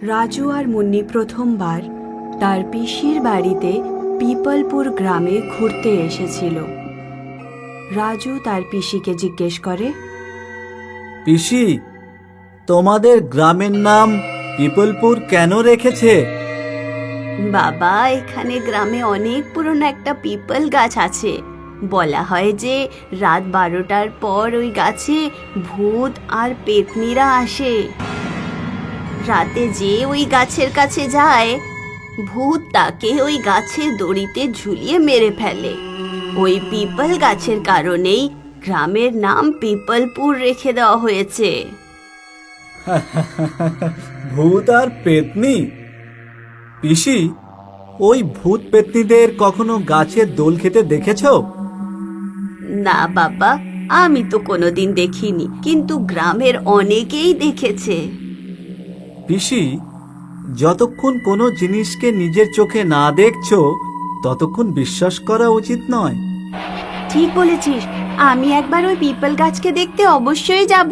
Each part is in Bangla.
রাজু আর মুন্নি প্রথমবার তার পিসির বাড়িতে পিপলপুর গ্রামে ঘুরতে এসেছিল। রাজু তার পিসিকে জিজ্ঞেস করে, পিসি, তোমাদের গ্রামের নাম পিপলপুর কেন রেখেছে? বাবা, এখানে গ্রামে অনেক পুরনো একটা পিপল গাছ আছে। বলা হয় যে রাত 12টার পর ওই গাছে ভূত আর পেতনিরা আসে। রাতে যে ওই গাছের কাছে যায়, ভূত তাকে ওই গাছের দড়িতে ঝুলিয়ে মেরে ফেলে। ওই পিপল গাছের কারণেই গ্রামের নাম পিপলপুর রেখে দেওয়া হয়েছে। ভূত আর পেতনি? পিসি, ওই ভূত পেতনিদের কখনো গাছের দোল খেতে দেখেছো? না বাবা, আমি তো কোনোদিন দেখিনি, কিন্তু গ্রামের অনেকেই দেখেছে। পিসি, যতক্ষণ কোনো জিনিসকে নিজের চোখে না দেখছো ততক্ষণ বিশ্বাস করা উচিত নয়। ঠিক বলেছিস, আমি একবার ওই পিপল গাছকে দেখতে অবশ্যই যাব।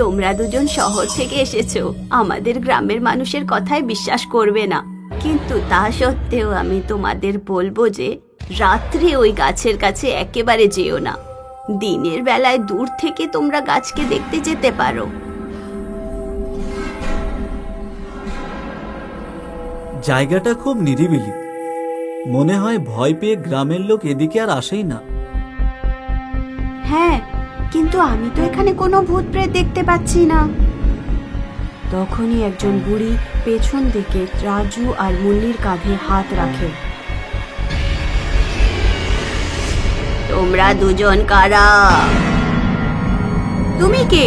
তোমরা দুজন শহর থেকে এসেছো, আমাদের গ্রামের মানুষের কথায় বিশ্বাস করবে না, কিন্তু তা সত্ত্বেও আমি তোমাদের বলবো যে রাত্রে ওই গাছের কাছে একেবারে যেও না। দিনের বেলায় দূর থেকে তোমরা গাছকে দেখতে যেতে পারো। জায়গাটা খুব নিরিবিলি, মনে হয় ভয় পেয়ে গ্রামের লোক এদিকে আর আসেই না। হ্যাঁ, কিন্তু আমি তো এখানে কোনো ভূত প্রেত দেখতে পাচ্ছি না। তখনই একজন বুড়ি পেছন দিকে রাজু আর মুন্নির কাঁধে হাত রাখে। তোমরা দুজন কারা? তুমি কে?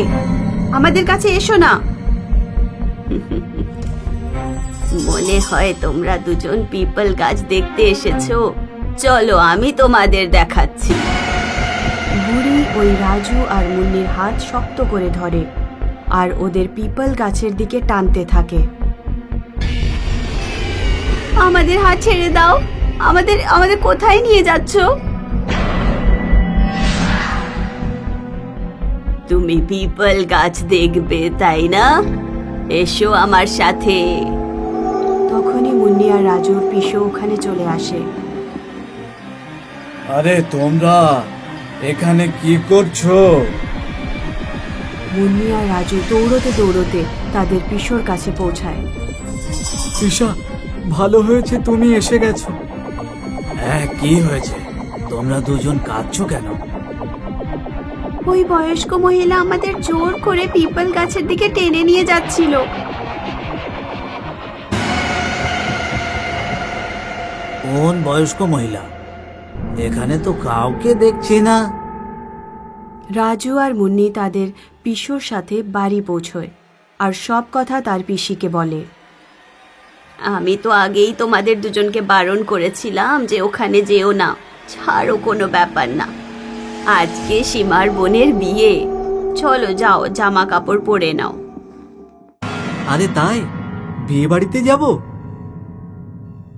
আমাদের কাছে এসো না। মনে হয় তোমরা দুজন পিপল গাছ দেখতে এসেছো। চলো, আমি তোমাদের দেখাচ্ছি। বুড়ি ওই রাজু আর মুন্নির হাত শক্ত করে ধরে আর ওদের পিপল গাছের দিকে টানতে থাকে। আমাদের হাত ছেড়ে দাও, আমাদের আমাদের কোথায় নিয়ে যাচ্ছ? তুমি পিপল গাছ দেখবে, তাই না? এসো আমার সাথে। তখনই মুন্নি আর রাজুর পিসো ওখানে চলে আসে। আরে তোমরা এখানে কি করছো? মুন্নি আর রাজু দৌড়তে দৌড়তে তাদের পিসোর কাছে পৌঁছায়। পিসা, ভালো হয়েছে তুমি এসে গেছো। হ্যাঁ, কি হয়েছে? তোমরা দুজন কাঁদছো কেন? ওই বয়স্ক মহিলা আমাদের জোর করে পিপল গাছের দিকে টেনে নিয়ে যাচ্ছিল। কোন বয়স্ক মহিলা? এখানে তো কাউকে দেখছি না। রাজু আর মুন্নি তাদের পিসোর সাথে বাড়ি পৌঁছয় আর সব কথা তার পিসিকে বলে। আমি তো আগেই তোমাদের দুজনকে বারণ করেছিলাম যে ওখানে যেও না। ছাড়ো, কোনো ব্যাপার না। আজকে সীমার বোনের বিয়ে, চলো যাও, জামা কাপড় পরে নাও। আরে তাই? বিয়ে বাড়িতে যাব?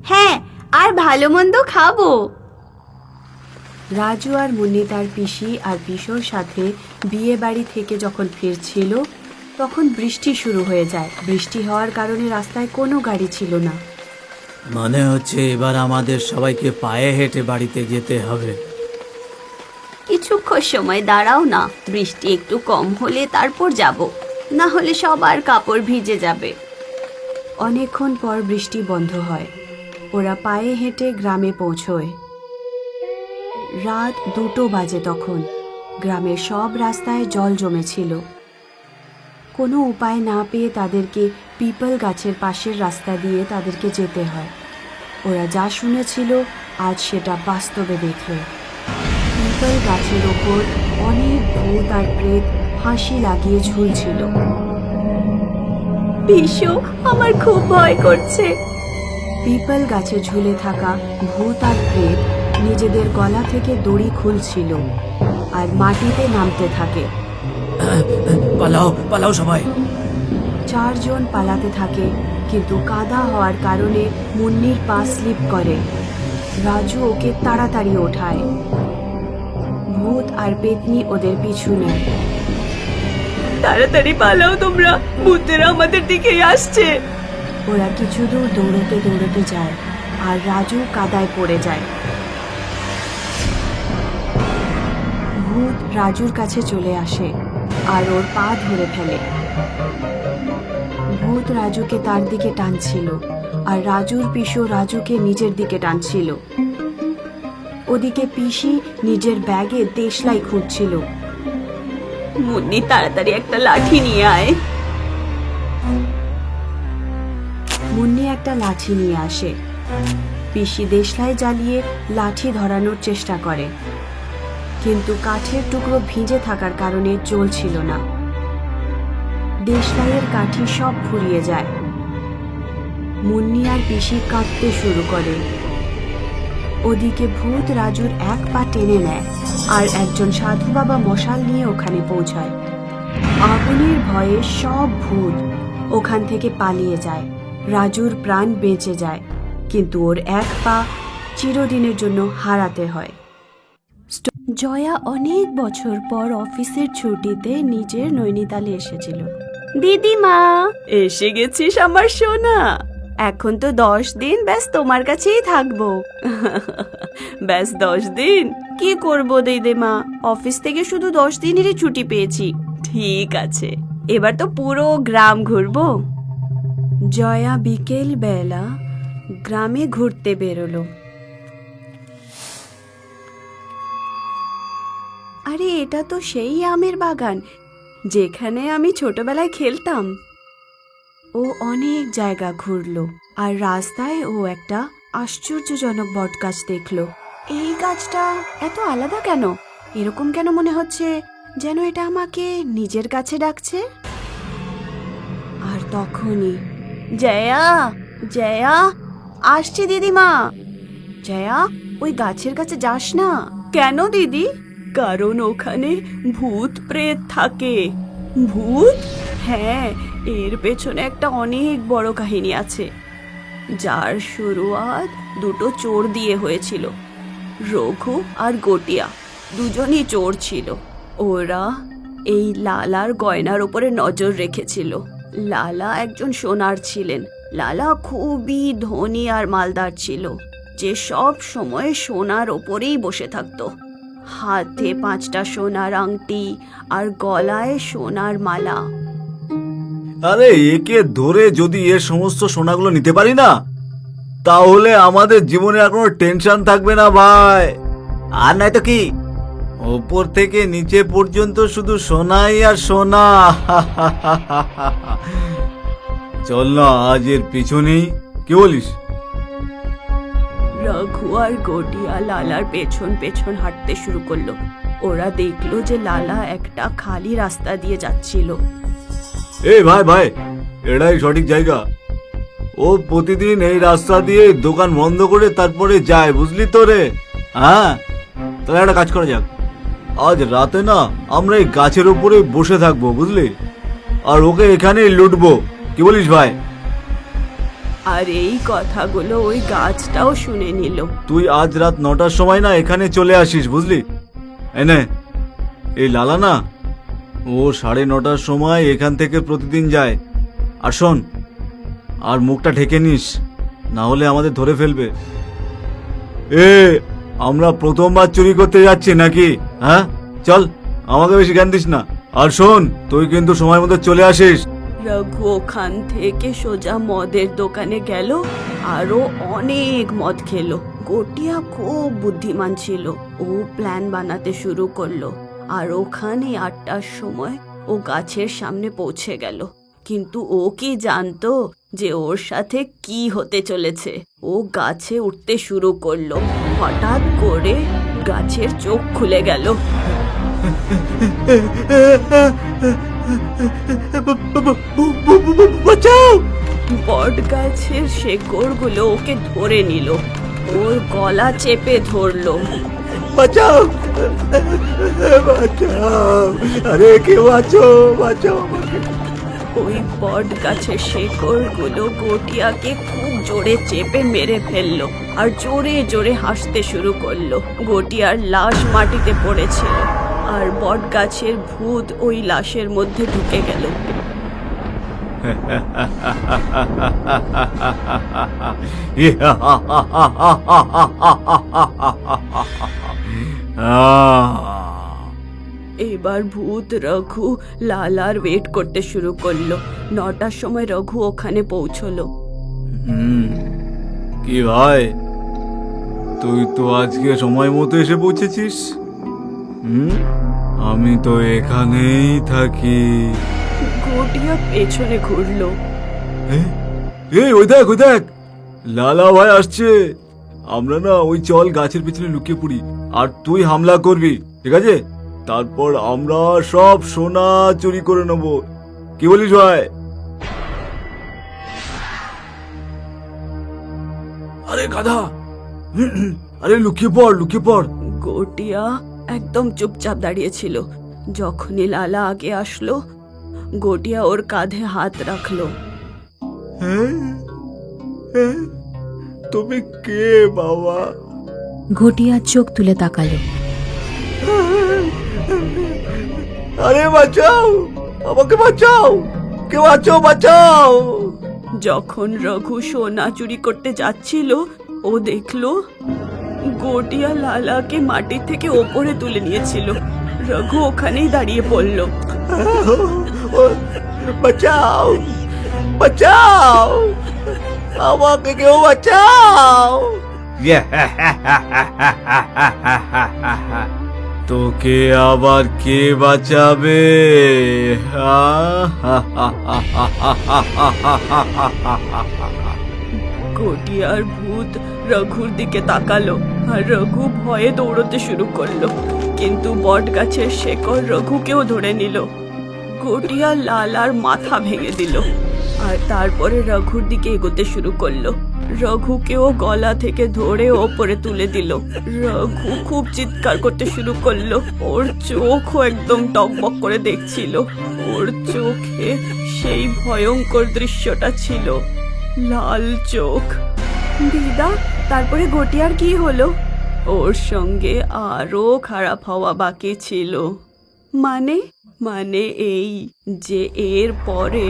হ্যাঁ, আর ভালো মন্দ খাবো। রাজু আর মুন্নি তার পিসি আর পিসোর সাথে বিয়ে বাড়ি থেকে যখন ফিরছিল তখন বৃষ্টি শুরু হয়ে যায়। বৃষ্টি হওয়ার কারণে রাস্তায় কোনো গাড়ি ছিল না। মনে হচ্ছে এবার আমাদের সবাইকে পায়ে হেঁটে বাড়িতে যেতে হবে। কিছুক্ষণ সময় দাঁড়াও না, বৃষ্টি একটু কম হলে তারপর যাব, না হলে সবার কাপড় ভিজে যাবে। অনেকক্ষণ পর বৃষ্টি বন্ধ হয়। ওরা পায়ে হেঁটে গ্রামে পৌঁছয়। রাত 2টো বাজে তখন। গ্রামের সব রাস্তায় জল জমেছিল। কোনো উপায় না পেয়ে তাদেরকে পিপল গাছের পাশের রাস্তা দিয়ে তাদেরকে যেতে হয়। ওরা যা শুনেছিল আজ সেটা বাস্তবে দেখল। পিপল গাছের ওপর অনেক ভূত আর প্রেত ফাঁসি লাগিয়ে ঝুলছিল। বিশু, আমার খুব ভয় করছে। পিপল গাছে ঝুলে থাকা ভূত আর প্রেত নিজেদের গলা থেকে দড়ি খুলছিল আর মাটিতে নামতে থাকে। পালাও পালাও সবাই। 4 জন পালাতে থাকে, কিন্তু কাদা হওয়ার কারণে মুন্নির পা স্লিপ করে। রাজু ওকে তাড়াতাড়ি ওঠায়। ভূত আর পেতনি ওদের পিছু নেয়। তাড়াতাড়ি পালাও তোমরা, ভূতেরা আমাদের দিকেই আসছে। ওরা কিছু দূর দৌড়তে দৌড়তে যায় আর রাজু কাদায় পড়ে যায়। ভূত রাজুর কাছে চলে আসে আর ওর পা ধরে ফেলে। ভূত রাজুকে তার দিকে টানছিল আর রাজুর পিসো রাজুকে নিজের দিকে টানছিল। ওদিকে পিসি নিজের ব্যাগে দেশলাই খুঁজছিল। মুন্নি, তাড়াতাড়ি একটা লাঠি নিয়ে আয়। মুন্নি একটা লাঠি নিয়ে আসে। পিসি দেশলাই জ্বালিয়ে লাঠি ধরানোর চেষ্টা করে, কিন্তু কাঠের টুকরো ভিজে থাকার কারণে জ্বলছিল না। দেশলাইয়ের কাঠি সব ফুরিয়ে যায়। মুন্নি আর পিসি কাঁদতে শুরু করে। ওদিকে ভূত রাজুর এক পা টেনে নেয় আর একজন সাধু বাবা মশাল নিয়ে ওখানে পৌঁছায়। আগুনের ভয়ে সব ভূত ওখান থেকে পালিয়ে যায়। রাজুর প্রাণ বেঁচে যায়, কিন্তু ওর এক পা চিরদিনের জন্য হারাতে হয়। জয়া অনেক বছর পর অফিসের ছুটিতে নিজের নৈনিতালে এসেছিল। দিদিমা, এসে গেছিস আমার সোনা? এখন তো 10 দিন ব্যাস তোমার কাছেই থাকবো। ব্যাস 10 দিন? কি করবো দিদিমা, অফিস থেকে শুধু 10 দিনেরই ছুটি পেয়েছি। ঠিক আছে, এবার তো পুরো গ্রাম ঘুরবো। জয়া বিকেল বেলা গ্রামে ঘুরতে বেরোলো। আরে, এটা তো সেই আমের বাগান যেখানে আমি ছোটবেলায় খেলতাম। ও অনেক জায়গা ঘুরলো আর রাস্তায় ও একটা আশ্চর্যজনক বটগাছ দেখলো। এই গাছটা এত আলাদা কেন? এরকম কেন মনে হচ্ছে যেন এটা আমাকে নিজের কাছে ডাকছে? আর তখনই জয়া, জয়া, আসছি দিদিমা। জয়া, ওই গাছের কাছে যাস না। কেন দিদি? কারণ ওখানে ভূত প্রেত থাকে। ভূত? হ্যাঁ, এর পেছনে একটা অনেক বড় কাহিনী আছে, যার শুরুয়াত দুটো চোর দিয়ে হয়েছিল। রঘু আর গটিয়া দুজনই চোর ছিল। ওরা এই লালার গয়নার উপরে নজর রেখেছিল। লালা একজন সোনার ছিলেন। লালা খুবই ধনী আর মালদার ছিল, যে সব সময় সোনার ওপরেই বসে থাকতো। হাতে 5টা সোনার আংটি আর গলায় সোনার মালা। আরে, একে ধরে যদি এর সমস্ত সোনাগুলো নিতে পারি না, তাহলে আমাদের জীবনে আর কোনো টেনশন থাকবে না ভাই। আর নয়তো কি, ওপর থেকে নিচে পর্যন্ত শুধু সোনাই আর সোনা। চল না, আজ এর পিছনেই। কি বলিস? রঘু আর গটিয়া লালার পেছন পেছন হাঁটতে শুরু করলো। ওরা দেখলো যে লালা একটা খালি রাস্তা দিয়ে যাচ্ছিল। এই ভাই ভাই, এটাই সঠিক জায়গা। ও প্রতিদিন এই রাস্তা দিয়ে দোকান বন্ধ করে তারপরে যায়, বুঝলি তো রে? হ্যাঁ, তাহলে একটা কাজ করা যাক। আজ রাতে না আমরা এই গাছের উপরে বসে থাকবো, বুঝলি? আর ওকে এখানেই লুটবো। কি বলিস ভাই? আর এই কথাগুলো ওই গাছটাও শুনে নিল। তুই আজ রাত 9টার সময় না এখানে চলে আসিস, বুঝলি? এনে, এই লালা না, ও 9:30টার সময় এখান থেকে প্রতিদিন যায়। আর শোন, আর মুখটা ঢেকে নিস, না হলে আমাদের ধরে ফেলবে। আমরা প্রথমবার চুরি করতে যাচ্ছি নাকি? হ্যাঁ, চল, আমাকে বেশি জ্ঞান দিস না। আর শোন, তুই কিন্তু সময় মতো চলে আসিস। রঘু ওখান থেকে সোজা মদের দোকানে গেল, আরো অনেক মদ খেলো। গটিয়া খুব বুদ্ধিমান ছিল। ও প্ল্যান বানাতে শুরু করলো। আর ওখানে 8টার সময় ও গাছের সামনে পৌঁছে গেল। কিন্তু ও কি জানতো যে ওর সাথে কি হতে চলেছে? ও গাছে উঠতে শুরু করলো। হঠাৎ করে গাছের চোখ খুলে গেল। বট গাছের শেকড়গুলো ওকে ধরে নিল, ওর গলা চেপে ধরলো। বাঁচাও, বাঁচাও, আরে কেউ আছো, বাঁচাও আমাকে। ওই বট গাছের শেকড়গুলো গটিয়াকে খুব জোরে চেপে মেরে ফেললো আর জোরে জোরে হাসতে শুরু করলো। গটিয়ার লাশ মাটিতে পড়েছিল। আর বট গাছের ভূত ওই লাশের মধ্যে ঢুকে গেল। এবার ভূত রঘু লালার ওয়েট করতে শুরু করলো। 9টার সময় রঘু ওখানে পৌঁছলো। কি ভাই, তুই তো আজকে সময় মতো এসে পৌঁছেছিস। আমি তো এখানেই থাকি। গটিয়া পেছনে ঘুরলো। ওই দেখ লালা ভাই আসছে। আমরা না ওই চল গাছের পিছনে লুকিয়ে পড়ি, আর তুই হামলা করবি, ঠিক আছে? তারপর আমরা সব সোনা চুরি করে নেব। কি বলিস ভাই? আরে গাধা, আরে লুকিয়ে পড়। গটিয়া একদম চুপচাপ দাঁড়িয়েছিল। যখনই লালা আগে আসলো, গটিয়া ওর কাঁধে হাত রাখলো। তুমি কে বাবা? গটিয়া চোখ তুলে তাকালো। আরে বাঁচাও, আমাকে বাঁচাও, কে বাঁচাও। যখন রঘু সোনা চুরি করতে যাচ্ছিল, ও দেখলো গটিয়া লালাকে মাটি থেকে ওপরে তুলে নিয়েছিল। রঘু ওখানেই দাঁড়িয়ে পড়ল। বাঁচাও, আমাকে কেউ বাঁচাও। তোকে আবার কে বাঁচাবে? গটিয়ার ভূত রঘুর দিকে তাকালো, আর রঘু ভয়ে দৌড়তে শুরু করলো। কিন্তু বট গাছের শেকড় রঘুকেও ধরে নিল। গটিয়া লালার মাথা ভেঙে দিল, আর তারপরে রঘুর দিকে এগোতে শুরু করলো। রঘুকেও গলা থেকে ধরে ওপরে তুলে দিল। রঘু খুব চিৎকার করতে শুরু করলো। ওর চোখও একদম টকবক করে দেখছিল। ওর চোখে সেই ভয়ঙ্কর দৃশ্যটা ছিল, লাল চোখ। দিদা, তারপরে গটিয়ার কি হলো? ওর সঙ্গে আরো খারাপ হওয়া বাকি ছিল। মানে এই যে এর পরে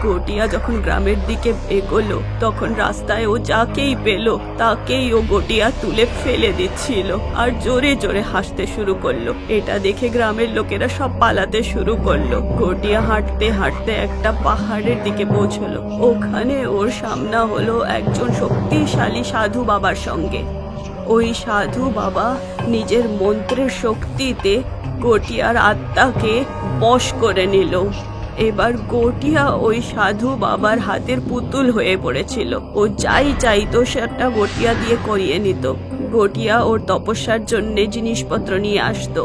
গটিয়া যখন গ্রামের দিকে এগোলো, তখন রাস্তায় ও যাকেই পেল তাকেই ও গটিয়া তুলে ফেলে দিচ্ছিল, আর জোরে জোরে হাসতে শুরু করলো। এটা দেখে গ্রামের লোকেরা সব পালাতে শুরু করলো। গটিয়া হাঁটতে হাঁটতে একটা পাহাড়ের দিকে পৌঁছলো। ওখানে ওর সামনা হলো একজন শক্তিশালী সাধু বাবার সঙ্গে। ওই সাধু বাবা নিজের মন্ত্রের শক্তিতে গটিয়ার আত্মাকে বশ করে নিল। এবার গটিয়া ওই সাধু বাবার হাতের পুতুল হয়ে পড়েছিল। ও যাই চাইতো সেটা গটিয়া দিয়ে করিয়ে নিত। গটিয়া ওর তপস্যার জন্য জিনিসপত্র নিয়ে আসতো।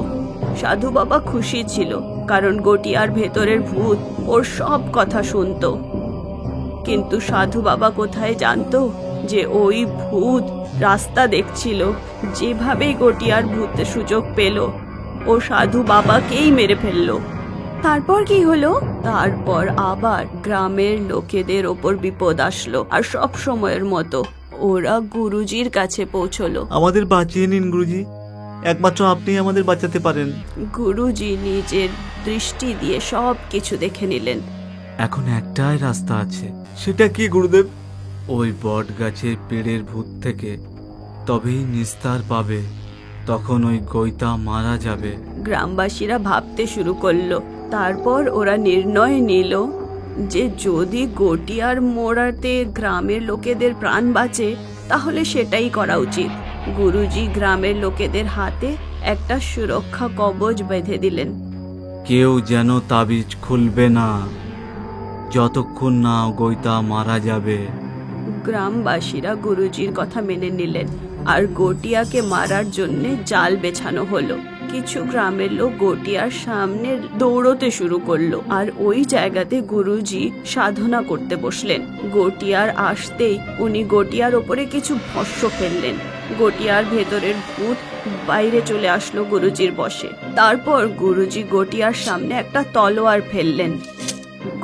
সাধু বাবা খুশি ছিল, কারণ গটিয়ার ভেতরের ভূত ওর সব কথা শুনতো। কিন্তু সাধু বাবা কোথায় জানতো যে ওই ভূত রাস্তা দেখছিল। যেভাবেই গটিয়ার ভূতের সুযোগ পেল, ও সাধু বাবাকেই মেরে ফেললো। তারপর কি হলো? তারপর আবার গ্রামের লোকেদের ওপর বিপদ আসলো, আর সব সময়ের মতো ওরা গুরুজির কাছে পৌঁছলো। আমাদের বাঁচিয়ে নিন গুরুজি, একমাত্র আপনি আমাদের বাঁচাতে পারেন। গুরুজি নিজের দৃষ্টি দিয়ে সব কিছু দেখে নিলেন। এখন একটাই রাস্তা আছে। সেটা কি গুরুদেব? ওই বট গাছের পেড়ের ভূত থেকে তবেই নিস্তার পাবে। তখন ওই গইতা মারা যাবে। গ্রামবাসীরা ভাবতে শুরু করলো। তারপর ওরা নির্ণয় নিল যে যদি গটিয়ার মোড়াতে গ্রামের লোকেদের প্রাণ বাঁচে, তাহলে সেটাই করা উচিত। গুরুজি গ্রামের লোকেদের হাতে একটা সুরক্ষা কবচ বেঁধে দিলেন। কেউ যেন তাবিজ খুলবে না যতক্ষণ না গইতা মারা যাবে। গ্রামবাসীরা গুরুজির কথা মেনে নিলেন, আর গটিয়াকে মারার জন্য জাল বেছানো হলো। কিছু গ্রামের লোক গটিয়ার সামনে দৌড়তে শুরু করলো, আর ওই জায়গাতে গুরুজি সাধনা করতে বসলেন। গটিয়ার আসতেই উনি গটিয়ার ওপরে কিছু ভস্ম ফেললেন। গটিয়ার ভেতরের ভূত বাইরে চলে আসলো গুরুজির বশে। তারপর গুরুজি গটিয়ার সামনে একটা তলোয়ার ফেললেন।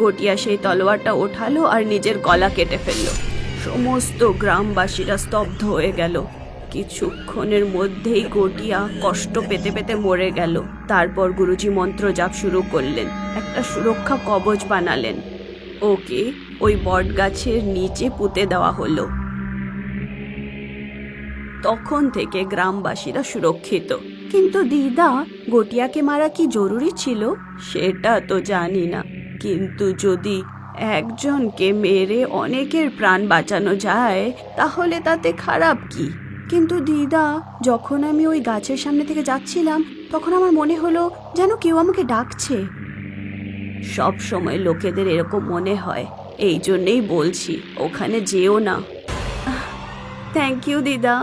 গটিয়া সেই তলোয়ারটা ওঠালো আর নিজের গলা কেটে ফেললো। সমস্ত গ্রামবাসীরা স্তব্ধ হয়ে গেল। কিছুক্ষণের মধ্যেই গটিয়া কষ্ট পেতে পেতে মরে গেল। তারপর গুরুজি মন্ত্র জাপ শুরু করলেন, একটা সুরক্ষা কবচ বানালেন। ওকে ওই বট গাছের নিচে পুঁতে দেওয়া হলো। তখন থেকে গ্রামবাসীরা সুরক্ষিত। কিন্তু দিদা, গটিয়াকে মারা কি জরুরি ছিল সেটা তো জানি না, কিন্তু যদি একজনকে মেরে অনেকের প্রাণ বাঁচানো যায় তাহলে তাতে খারাপ কি? কিন্তু দিদা, যখন আমি ওই গাছের সামনে থেকে যাচ্ছিলাম তখন আমার মনে হলো যেন কেউ আমাকে ডাকছে। সব সময় লোকেদের এরকম মনে হয়, এই জন্যেই বলছি ওখানে যেও না। থ্যাংক ইউ দিদা।